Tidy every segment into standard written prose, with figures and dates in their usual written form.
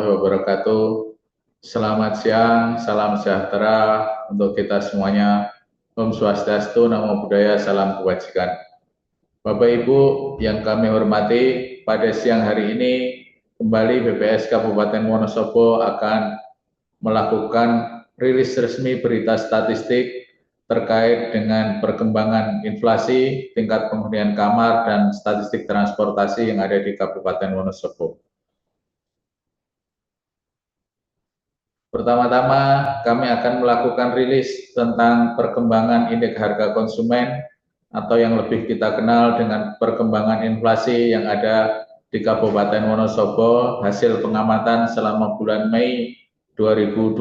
wabarakatuh. Selamat siang, salam sejahtera untuk kita semuanya. Om Swastiastu, Namo Buddhaya, salam kebajikan. Bapak Ibu yang kami hormati, pada siang hari ini kembali BPS Kabupaten Wonosobo akan melakukan rilis resmi berita statistik terkait dengan perkembangan inflasi, tingkat penghunian kamar, dan statistik transportasi yang ada di Kabupaten Wonosobo. Pertama-tama, kami akan melakukan rilis tentang perkembangan indeks harga konsumen atau yang lebih kita kenal dengan perkembangan inflasi yang ada di Kabupaten Wonosobo hasil pengamatan selama bulan Mei 2025.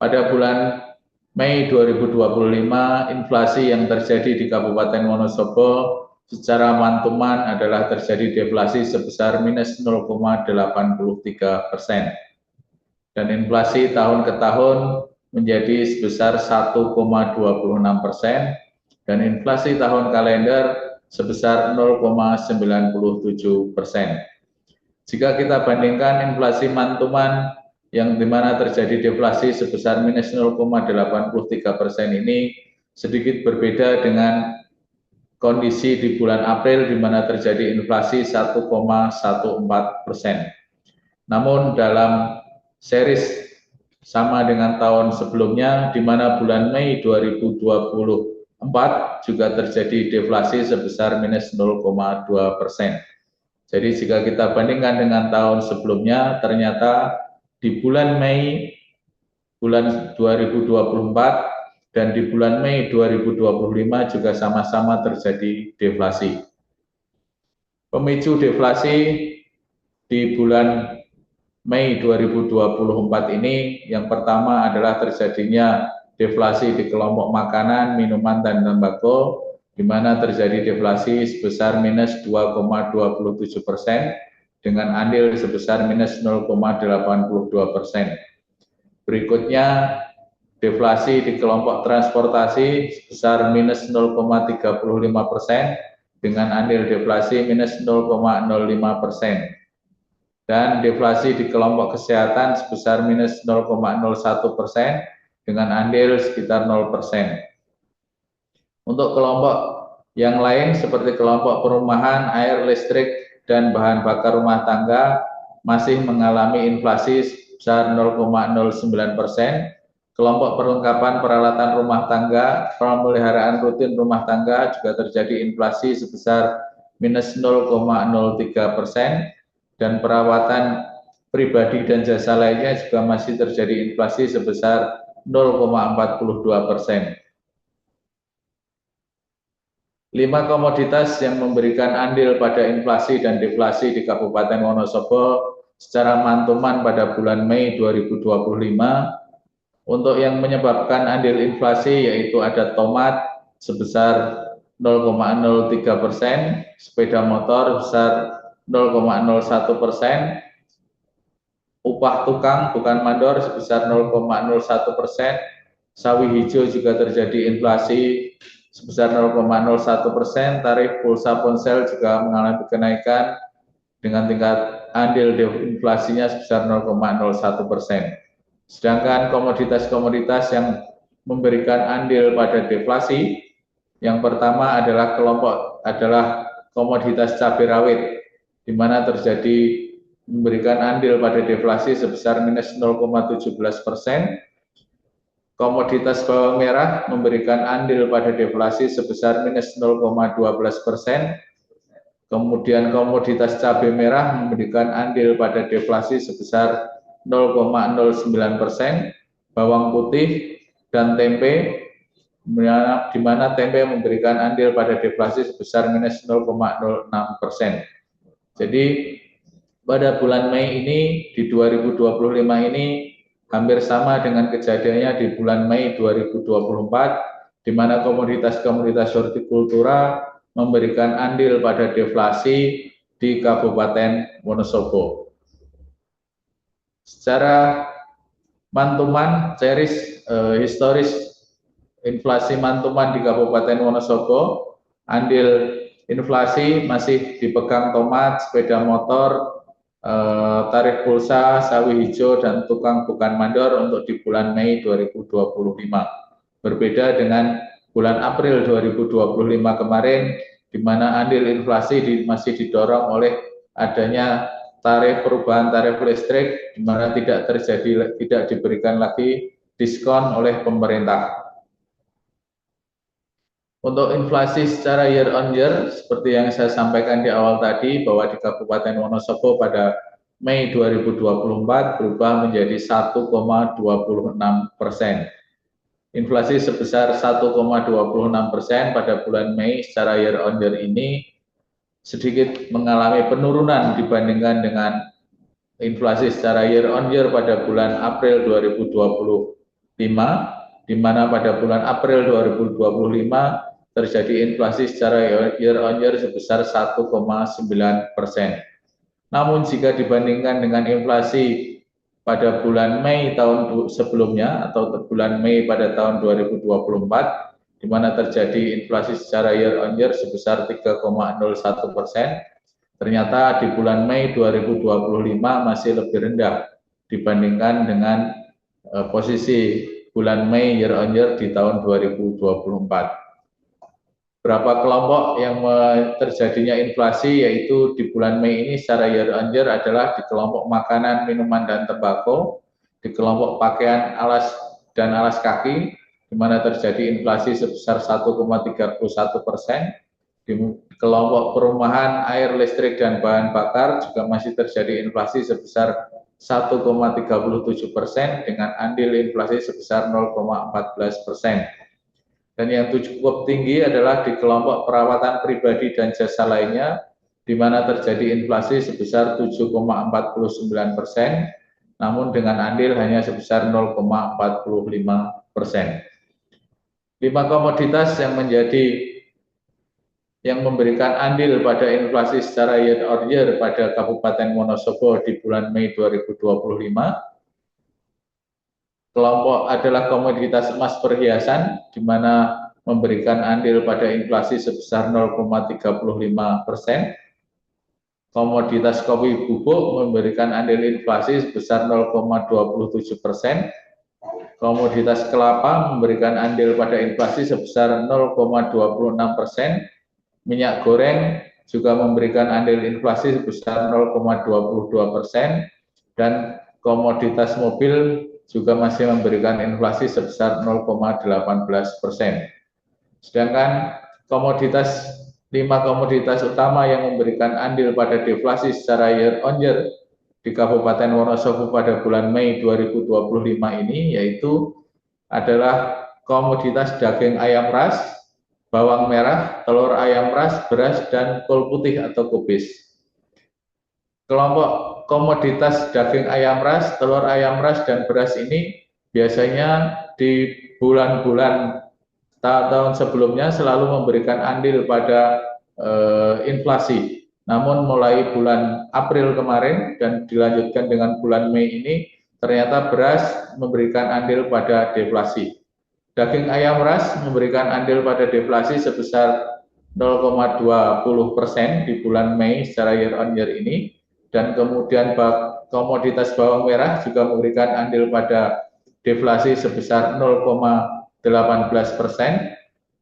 Pada bulan Mei 2025, inflasi yang terjadi di Kabupaten Wonosobo secara mantuman adalah terjadi deflasi sebesar minus 0,83%. Dan inflasi tahun ke tahun menjadi sebesar 1,26% dan inflasi tahun kalender sebesar 0,97%. Jika kita bandingkan inflasi mantuman yang dimana terjadi deflasi sebesar minus 0,83% ini sedikit berbeda dengan kondisi di bulan April di mana terjadi inflasi 1,14%. Namun dalam series sama dengan tahun sebelumnya, di mana bulan Mei 2024 juga terjadi deflasi sebesar minus 0,2%. Jadi jika kita bandingkan dengan tahun sebelumnya, ternyata di bulan Mei bulan 2024 dan di bulan Mei 2025 juga sama-sama terjadi deflasi. Pemicu deflasi di bulan Mei 2024 ini yang pertama adalah terjadinya deflasi di kelompok makanan, minuman, dan tembakau, di mana terjadi deflasi sebesar minus 2,27% dengan andil sebesar minus 0,82%. Berikutnya, deflasi di kelompok transportasi sebesar minus 0,35% dengan andil deflasi minus 0,05%. Dan deflasi di kelompok kesehatan sebesar minus 0,01% dengan andil sekitar 0%. Untuk kelompok yang lain seperti kelompok perumahan, air, listrik, dan bahan bakar rumah tangga masih mengalami inflasi sebesar 0,09%. Kelompok perlengkapan peralatan rumah tangga, pemeliharaan rutin rumah tangga juga terjadi inflasi sebesar minus 0,03%. Dan perawatan pribadi dan jasa lainnya juga masih terjadi inflasi sebesar 0,42%. 5 komoditas yang memberikan andil pada inflasi dan deflasi di Kabupaten Wonosobo secara mantuman pada bulan Mei 2025. Untuk yang menyebabkan andil inflasi yaitu ada tomat sebesar 0,03%, sepeda motor sebesar 0,01%, upah tukang bukan mandor sebesar 0,01%, sawi hijau juga terjadi inflasi sebesar 0,01%, tarif pulsa ponsel juga mengalami kenaikan dengan tingkat andil inflasinya sebesar 0,01%. Sedangkan komoditas-komoditas yang memberikan andil pada deflasi, yang pertama adalah komoditas cabai rawit, di mana terjadi memberikan andil pada deflasi sebesar minus 0,17%. Komoditas bawang merah memberikan andil pada deflasi sebesar minus 0,12%. Kemudian komoditas cabai merah memberikan andil pada deflasi sebesar 0,09%. Bawang putih dan tempe, di mana tempe memberikan andil pada deflasi sebesar minus 0,06%. Jadi pada bulan Mei ini di 2025 ini hampir sama dengan kejadiannya di bulan Mei 2024, di mana komoditas-komoditas hortikultura memberikan andil pada deflasi di Kabupaten Wonosobo. Secara mantuman, historis inflasi mantuman di Kabupaten Wonosobo, andil inflasi masih dipegang tomat, sepeda motor, tarif pulsa, sawi hijau, dan tukang bukan mandor untuk di bulan Mei 2025. Berbeda dengan bulan April 2025 kemarin, di mana andil inflasi masih didorong oleh adanya perubahan tarif listrik, di mana tidak diberikan lagi diskon oleh pemerintah. Untuk inflasi secara year on year, seperti yang saya sampaikan di awal tadi, bahwa di Kabupaten Wonosobo pada Mei 2024 berubah menjadi 1,26%. Inflasi sebesar 1,26% pada bulan Mei secara year on year ini sedikit mengalami penurunan dibandingkan dengan inflasi secara year on year pada bulan April 2025, di mana pada bulan April 2025 terjadi inflasi secara year on year sebesar 1,9%. Namun jika dibandingkan dengan inflasi pada bulan Mei tahun sebelumnya atau bulan Mei pada tahun 2024, di mana terjadi inflasi secara year on year sebesar 3,01%, ternyata di bulan Mei 2025 masih lebih rendah dibandingkan dengan posisi bulan Mei year on year di tahun 2024. Berapa kelompok yang terjadinya inflasi, yaitu di bulan Mei ini secara year on year adalah di kelompok makanan, minuman, dan tembakau, di kelompok pakaian, alas, dan alas kaki, di mana terjadi inflasi sebesar 1,31%, di kelompok perumahan, air, listrik, dan bahan bakar juga masih terjadi inflasi sebesar 1,37% dengan andil inflasi sebesar 0,14%. Dan yang cukup tinggi adalah di kelompok perawatan pribadi dan jasa lainnya, di mana terjadi inflasi sebesar 7,49%, namun dengan andil hanya sebesar 0,45%. 5 komoditas yang memberikan andil pada inflasi secara year on year pada Kabupaten Wonosobo di bulan Mei 2025 kelompok adalah komoditas emas perhiasan, di mana memberikan andil pada inflasi sebesar 0,35%. Komoditas kopi bubuk memberikan andil inflasi sebesar 0,27%. Komoditas kelapa memberikan andil pada inflasi sebesar 0,26%. Minyak goreng juga memberikan andil inflasi sebesar 0,22%. Dan komoditas mobil juga masih memberikan inflasi sebesar 0,18%. Sedangkan 5 komoditas utama yang memberikan andil pada deflasi secara year on year di Kabupaten Wonosobo pada bulan Mei 2025 ini yaitu adalah komoditas daging ayam ras, bawang merah, telur ayam ras, beras, dan kol putih atau kubis. Kelompok komoditas daging ayam ras, telur ayam ras, dan beras ini biasanya di bulan-bulan tahun sebelumnya selalu memberikan andil pada inflasi. Namun mulai bulan April kemarin dan dilanjutkan dengan bulan Mei ini, ternyata beras memberikan andil pada deflasi. Daging ayam ras memberikan andil pada deflasi sebesar 0,20% di bulan Mei secara year on year ini. Dan kemudian komoditas bawang merah juga memberikan andil pada deflasi sebesar 0,18%.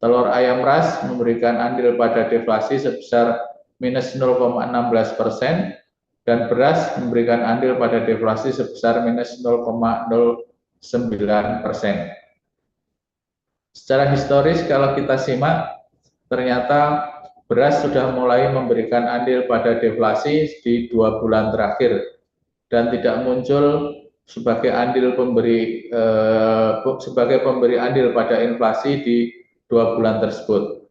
Telur ayam ras memberikan andil pada deflasi sebesar minus 0,16%. Dan beras memberikan andil pada deflasi sebesar minus 0,09%. Secara historis kalau kita simak, ternyata beras sudah mulai memberikan andil pada deflasi di 2 bulan terakhir dan tidak muncul sebagai pemberi andil pada inflasi di 2 bulan tersebut.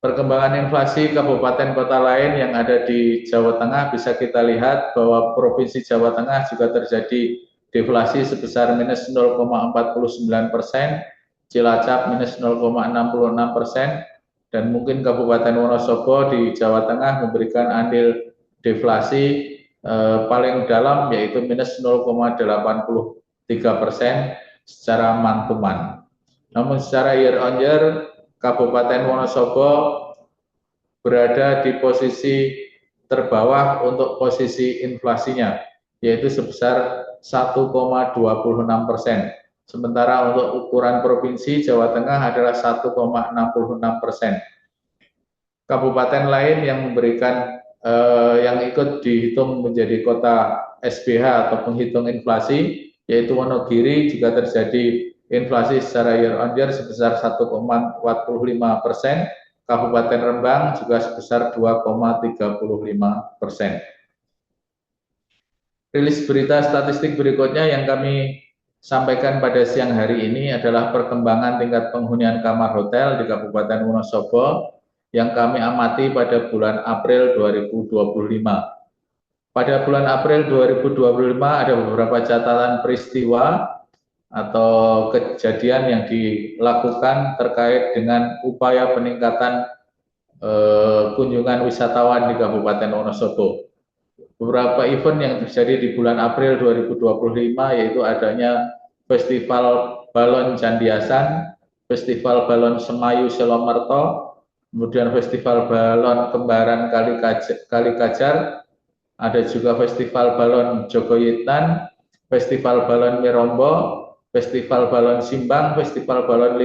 Perkembangan inflasi kabupaten kota lain yang ada di Jawa Tengah bisa kita lihat bahwa Provinsi Jawa Tengah juga terjadi deflasi sebesar minus 0,49%, Cilacap minus 0,66%, dan mungkin Kabupaten Wonosobo di Jawa Tengah memberikan andil deflasi paling dalam yaitu minus 0,83% secara month-to-month. Namun secara year on year Kabupaten Wonosobo berada di posisi terbawah untuk posisi inflasinya, yaitu sebesar 1,26%. Sementara untuk ukuran provinsi, Jawa Tengah adalah 1,66%. Kabupaten lain yang memberikan yang ikut dihitung menjadi kota SBH atau penghitung inflasi, yaitu Wonogiri, juga terjadi inflasi secara year on year sebesar 1,45%, Kabupaten Rembang juga sebesar 2,35%. Rilis berita statistik berikutnya yang kami sampaikan pada siang hari ini adalah perkembangan tingkat penghunian kamar hotel di Kabupaten Wonosobo yang kami amati pada bulan April 2025. Pada bulan April 2025 ada beberapa catatan peristiwa atau kejadian yang dilakukan terkait dengan upaya peningkatan kunjungan wisatawan di Kabupaten Wonosobo. Beberapa event yang terjadi di bulan April 2025 yaitu adanya Festival Balon Candiasan, Festival Balon Semayu Selomerto, kemudian Festival Balon Kembaran Kalikajar, ada juga Festival Balon Jogoyetan, Festival Balon Mirombo, Festival Balon Simbang, Festival Balon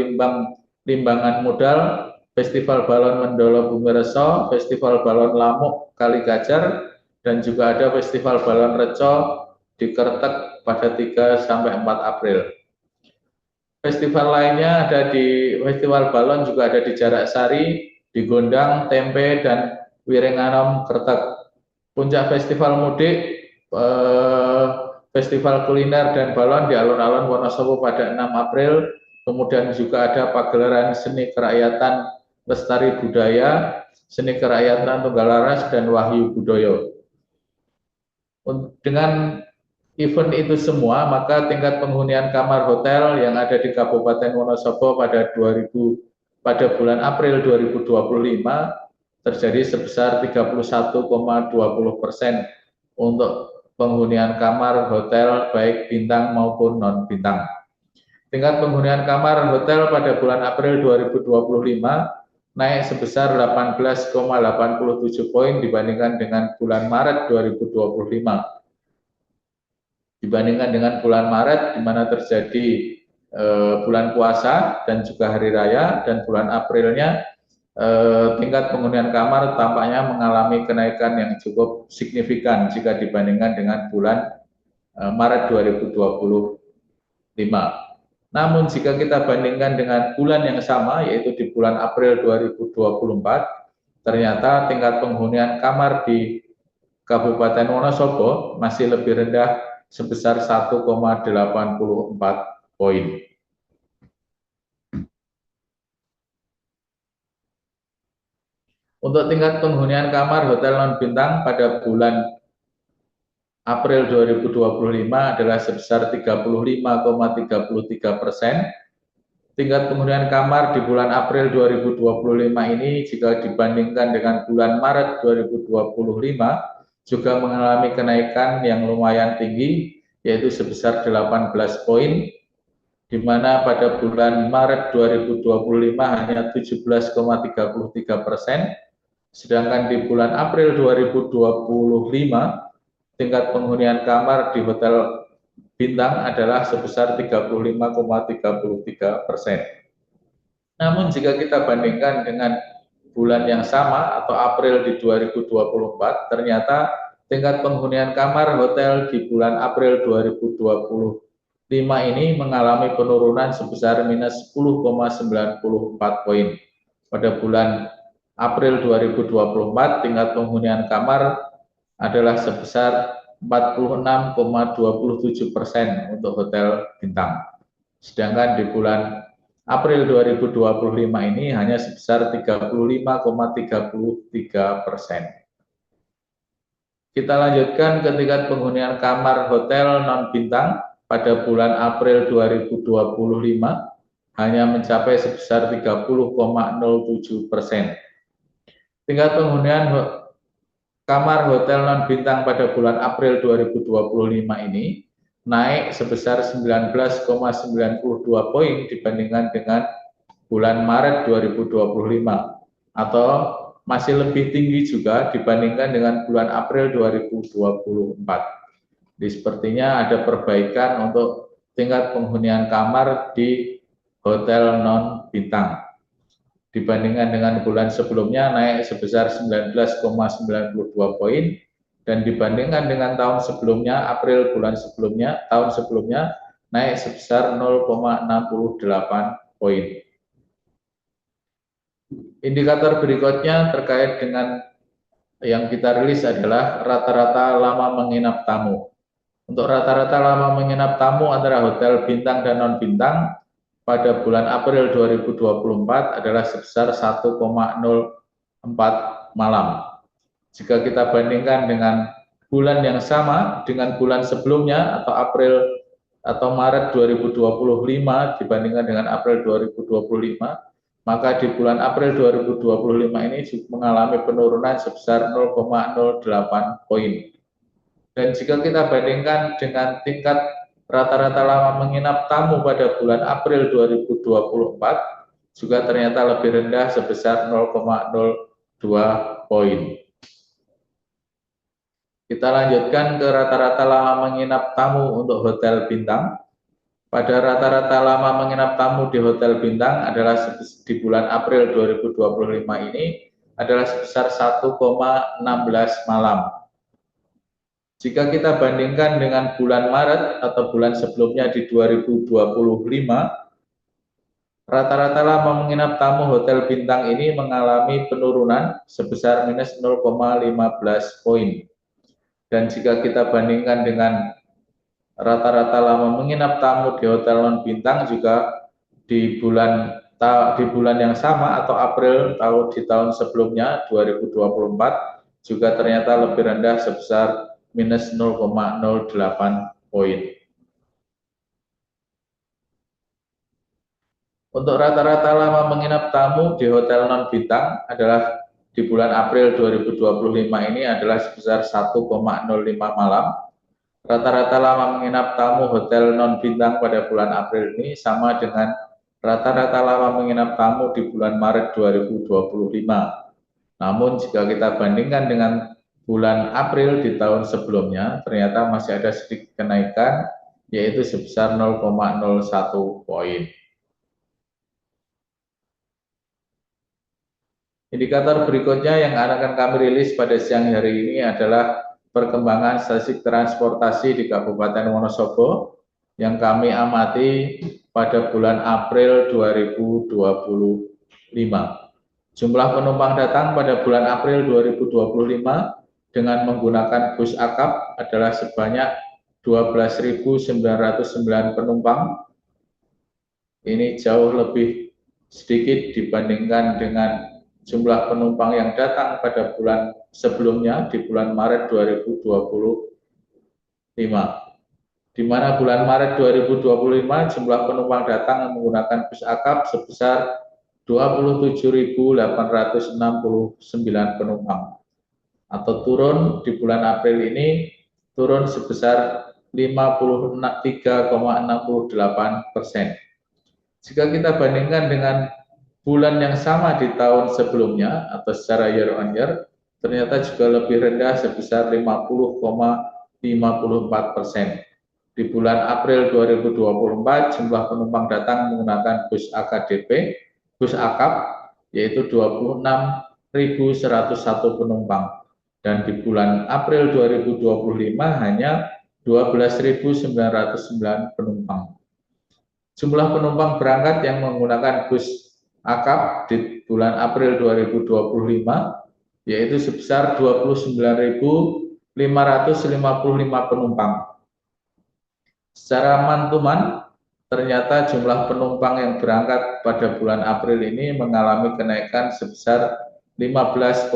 Limbangan Modal, Festival Balon Mendolo Bumireso, Festival Balon Lamuk Kalikajar, dan juga ada Festival Balon Reco di Kertek pada 3 sampai 4 April. Festival lainnya ada di Festival Balon juga ada di Jarak Sari, di Gondang, Tempe, dan Wirenganom Kertek. Puncak festival mudik, festival kuliner dan balon di alun-alun Wonosobo pada 6 April. Kemudian juga ada pagelaran seni kerakyatan Lestari Budaya, seni kerakyatan Tunggalaras, dan Wahyu Budoyo. Dengan event itu semua, maka tingkat penghunian kamar hotel yang ada di Kabupaten Wonosobo pada bulan April 2025 terjadi sebesar 31,20% untuk penghunian kamar hotel baik bintang maupun non bintang. Tingkat penghunian kamar hotel pada bulan April 2025 naik sebesar 18,87 poin dibandingkan dengan bulan Maret 2025. Dibandingkan dengan bulan Maret di mana terjadi bulan puasa dan juga hari raya, dan bulan Aprilnya tingkat penghunian kamar tampaknya mengalami kenaikan yang cukup signifikan jika dibandingkan dengan bulan Maret 2025. Namun jika kita bandingkan dengan bulan yang sama, yaitu di bulan April 2024, ternyata tingkat penghunian kamar di Kabupaten Wonosobo masih lebih rendah sebesar 1,84 poin. Untuk tingkat penghunian kamar hotel non bintang pada bulan April 2025 adalah sebesar 35,33%. Tingkat penghunian kamar di bulan April 2025 ini jika dibandingkan dengan bulan Maret 2025 juga mengalami kenaikan yang lumayan tinggi, yaitu sebesar 18 poin, di mana pada bulan Maret 2025 hanya 17,33%, sedangkan di bulan April 2025 tingkat penghunian kamar di hotel bintang adalah sebesar 35,33%. Namun jika kita bandingkan dengan bulan yang sama atau April di 2024, ternyata tingkat penghunian kamar hotel di bulan April 2025 ini mengalami penurunan sebesar minus 10,94 poin. Pada bulan April 2024 tingkat penghunian kamar adalah sebesar 46,27% untuk hotel bintang. Sedangkan di bulan April 2025 ini hanya sebesar 35,33%. Kita lanjutkan ke tingkat penghunian kamar hotel non bintang pada bulan April 2025 hanya mencapai sebesar 30,07%. Tingkat penghunian kamar hotel non bintang pada bulan April 2025 ini naik sebesar 19,92 poin dibandingkan dengan bulan Maret 2025 atau masih lebih tinggi juga dibandingkan dengan bulan April 2024. Jadi sepertinya ada perbaikan untuk tingkat penghunian kamar di hotel non bintang. Dibandingkan dengan bulan sebelumnya naik sebesar 19,92 poin, dan dibandingkan dengan tahun sebelumnya, April bulan sebelumnya, tahun sebelumnya naik sebesar 0,68 poin. Indikator berikutnya terkait dengan yang kita rilis adalah rata-rata lama menginap tamu. Untuk rata-rata lama menginap tamu antara hotel bintang dan non-bintang pada bulan April 2024 adalah sebesar 1,04 malam. Jika kita bandingkan dengan bulan yang sama dengan bulan sebelumnya atau April atau Maret 2025 dibandingkan dengan April 2025, maka di bulan April 2025 ini mengalami penurunan sebesar 0,08 poin. Dan jika kita bandingkan dengan tingkat rata-rata lama menginap tamu pada bulan April 2024, juga ternyata lebih rendah sebesar 0,02 poin. Kita lanjutkan ke rata-rata lama menginap tamu untuk hotel bintang. Pada rata-rata lama menginap tamu di hotel bintang adalah di bulan April 2025 ini adalah sebesar 1,16 malam. Jika kita bandingkan dengan bulan Maret atau bulan sebelumnya di 2025, rata-rata lama menginap tamu hotel bintang ini mengalami penurunan sebesar minus 0,15 poin. Dan jika kita bandingkan dengan rata-rata lama menginap tamu di hotel non bintang juga di bulan yang sama atau April di tahun sebelumnya 2024 juga ternyata lebih rendah sebesar minus 0,08 poin. Untuk rata-rata lama menginap tamu di hotel non bintang adalah di bulan April 2025 ini adalah sebesar 1,05 malam. Rata-rata lama menginap tamu hotel non bintang pada bulan April ini sama dengan rata-rata lama menginap tamu di bulan Maret 2025. Namun jika kita bandingkan dengan bulan April di tahun sebelumnya, ternyata masih ada sedikit kenaikan, yaitu sebesar 0,01 poin. Indikator berikutnya yang akan kami rilis pada siang hari ini adalah perkembangan statistik transportasi di Kabupaten Wonosobo yang kami amati pada bulan April 2025. Jumlah penumpang datang pada bulan April 2025 dengan menggunakan bus akap adalah sebanyak 12.909 penumpang. Ini jauh lebih sedikit dibandingkan dengan jumlah penumpang yang datang pada bulan sebelumnya di bulan Maret 2025, di mana bulan Maret 2025 jumlah penumpang datang menggunakan bus akap sebesar 27.869 penumpang, atau turun di bulan April ini turun sebesar 53,68%. Jika kita bandingkan dengan bulan yang sama di tahun sebelumnya atau secara year on year, ternyata juga lebih rendah sebesar 50,54%. Di bulan April 2024, jumlah penumpang datang menggunakan bus AKDP, bus akap, yaitu 26.101 penumpang. Dan di bulan April 2025 hanya 12.909 penumpang. Jumlah penumpang berangkat yang menggunakan bus akap di bulan April 2025 yaitu sebesar 29.555 penumpang. Secara man-to-man, ternyata jumlah penumpang yang berangkat pada bulan April ini mengalami kenaikan sebesar 15,10%.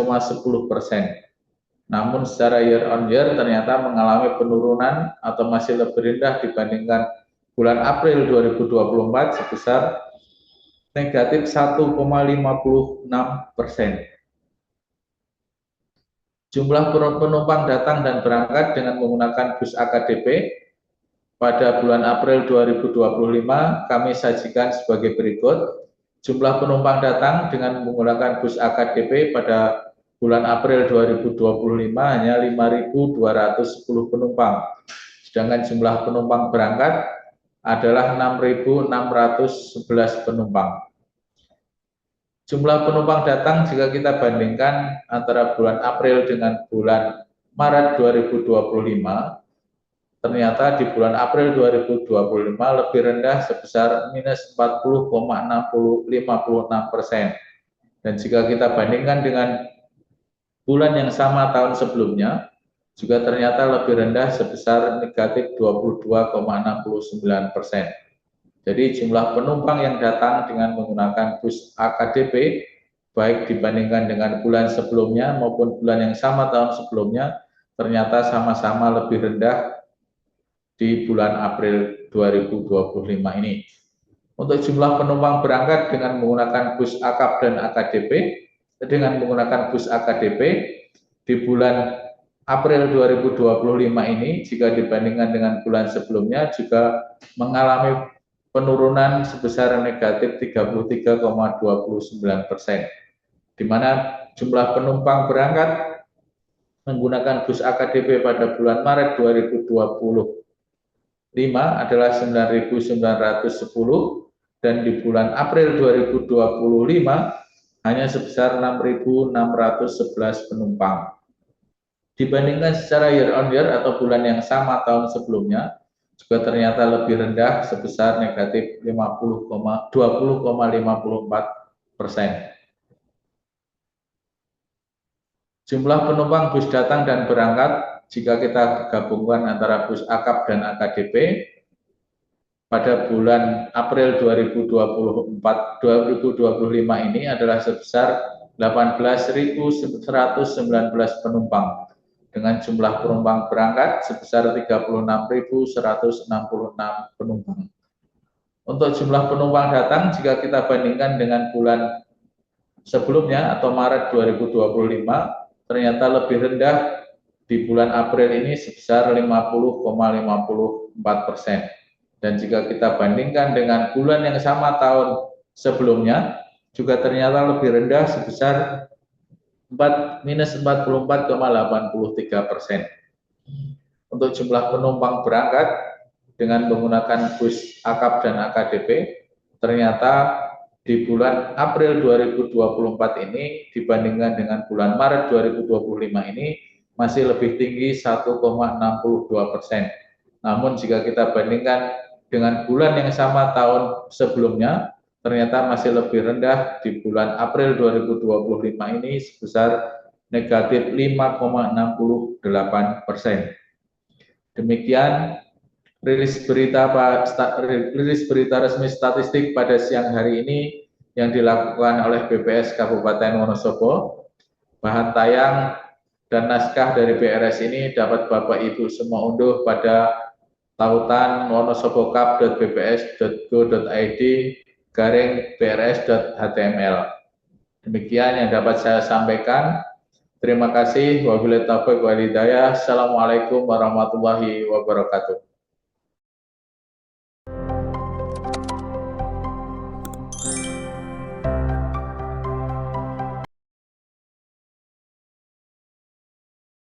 Namun secara year on year ternyata mengalami penurunan atau masih lebih rendah dibandingkan bulan April 2024 sebesar negatif 1,56%. Jumlah penumpang datang dan berangkat dengan menggunakan bus AKDP pada bulan April 2025 kami sajikan sebagai berikut. Jumlah penumpang datang dengan menggunakan bus AKDP pada bulan April 2025 hanya 5.210 penumpang, sedangkan jumlah penumpang berangkat adalah 6.611 penumpang. Jumlah penumpang datang jika kita bandingkan antara bulan April dengan bulan Maret 2025, ternyata di bulan April 2025 lebih rendah sebesar minus 40,56%. Dan jika kita bandingkan dengan bulan yang sama tahun sebelumnya, juga ternyata lebih rendah sebesar negatif 22,69%. Jadi jumlah penumpang yang datang dengan menggunakan bus AKDP, baik dibandingkan dengan bulan sebelumnya maupun bulan yang sama tahun sebelumnya, ternyata sama-sama lebih rendah di bulan April 2025 ini. Untuk jumlah penumpang berangkat dengan menggunakan bus AKAP dan AKDP, di bulan April 2025 ini, jika dibandingkan dengan bulan sebelumnya, juga mengalami penurunan sebesar negatif 33,29%, di mana jumlah penumpang berangkat menggunakan bus AKDP pada bulan Maret 2025 adalah 9.910 dan di bulan April 2025 hanya sebesar 6.611 penumpang. Dibandingkan secara year on year atau bulan yang sama tahun sebelumnya, juga ternyata lebih rendah sebesar negatif 20,54%. Jumlah penumpang bus datang dan berangkat jika kita gabungkan antara bus AKAP dan AKDP pada bulan April 2025 ini adalah sebesar 18.119 penumpang dengan jumlah penumpang berangkat sebesar 36.166 penumpang. Untuk jumlah penumpang datang jika kita bandingkan dengan bulan sebelumnya atau Maret 2025 ternyata lebih rendah di bulan April ini sebesar 50,54%. Dan jika kita bandingkan dengan bulan yang sama tahun sebelumnya juga ternyata lebih rendah sebesar minus 44,83%. Untuk jumlah penumpang berangkat dengan menggunakan bus AKAP dan AKDP, ternyata di bulan April 2024 ini dibandingkan dengan bulan Maret 2025 ini masih lebih tinggi 1,62%. Namun jika kita bandingkan dengan bulan yang sama tahun sebelumnya, ternyata masih lebih rendah di bulan April 2025 ini sebesar negatif 5,68%. Demikian rilis berita resmi statistik pada siang hari ini yang dilakukan oleh BPS Kabupaten Wonosobo. Bahan tayang dan naskah dari BRS ini dapat Bapak Ibu semua unduh pada tautan wonosobokap.bps.go.id/brs.html. Demikian yang dapat saya sampaikan. Terima kasih. Wabillahi taufiq wal hidayah. Assalamualaikum warahmatullahi wabarakatuh.